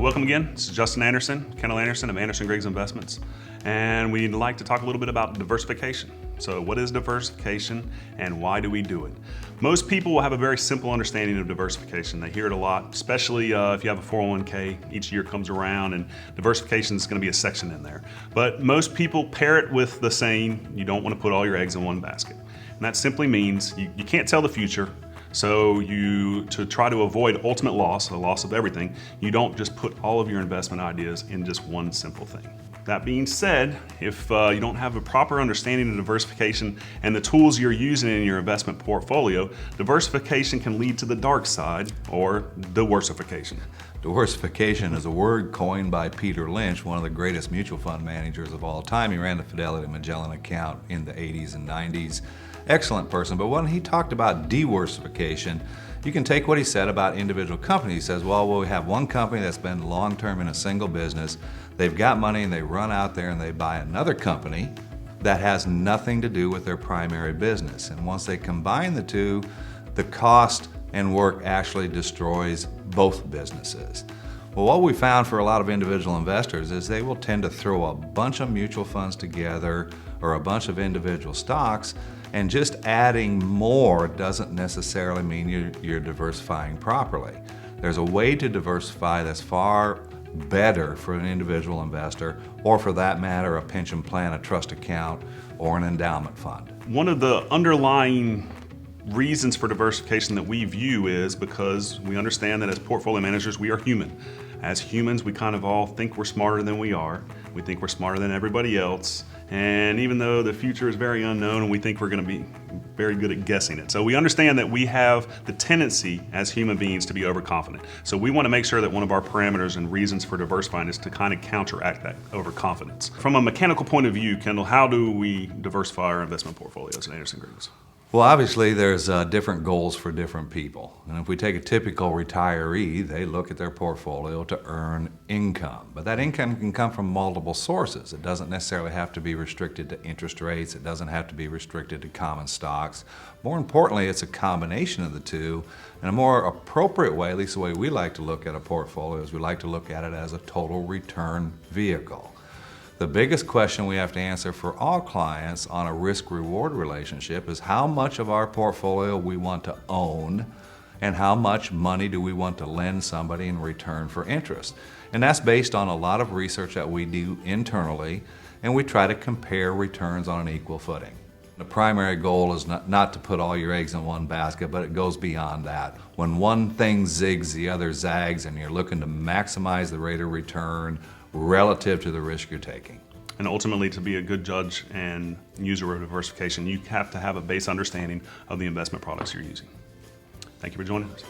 welcome again. This is Justin Anderson, Kendall Anderson of Anderson Griggs Investments, and we'd like to talk a little bit about diversification. So what is diversification and why do we do it? Most people will have a very simple understanding of diversification. They hear it a lot, especially if you have a 401k. Each year comes around and diversification is going to be a section in there. But most people pair it with the saying, you don't want to put all your eggs in one basket. And that simply means you can't tell the future. So to try to avoid ultimate loss, a loss of everything, you don't just put all of your investment ideas in just one simple thing. That being said, if you don't have a proper understanding of diversification and the tools you're using in your investment portfolio, diversification can lead to the dark side, or diworsification. Diversification is a word coined by Peter Lynch, one of the greatest mutual fund managers of all time. He ran the Fidelity Magellan account in the 80s and 90s. Excellent person, but when he talked about diversification, you can take what he said about individual companies. He says, well, we have one company that's been long-term in a single business. They've got money and they run out there and they buy another company that has nothing to do with their primary business. And once they combine the two, the cost and work actually destroys both businesses. Well, what we found for a lot of individual investors is they will tend to throw a bunch of mutual funds together or a bunch of individual stocks, and just adding more doesn't necessarily mean you're diversifying properly. There's a way to diversify that's far better for an individual investor, or for that matter, a pension plan, a trust account, or an endowment fund. One of the underlying reasons for diversification that we view is because we understand that as portfolio managers, we are human. As humans, we kind of all think we're smarter than we are. We think we're smarter than everybody else. And even though the future is very unknown, and we think we're going to be very good at guessing it. So we understand that we have the tendency as human beings to be overconfident. So we want to make sure that one of our parameters and reasons for diversifying is to kind of counteract that overconfidence. From a mechanical point of view, Kendall, how do we diversify our investment portfolios at Anderson Griggs? Well, obviously there's different goals for different people. And if we take a typical retiree, they look at their portfolio to earn income. But that income can come from multiple sources. It doesn't necessarily have to be restricted to interest rates. It doesn't have to be restricted to common stocks. More importantly, it's a combination of the two. And a more appropriate way, at least the way we like to look at a portfolio, is we like to look at it as a total return vehicle. The biggest question we have to answer for all clients on a risk-reward relationship is how much of our portfolio we want to own and how much money do we want to lend somebody in return for interest. And that's based on a lot of research that we do internally, and we try to compare returns on an equal footing. The primary goal is not to put all your eggs in one basket, but it goes beyond that. When one thing zigs, the other zags, and you're looking to maximize the rate of return relative to the risk you're taking. And ultimately, to be a good judge and user of diversification, you have to have a base understanding of the investment products you're using. Thank you for joining us.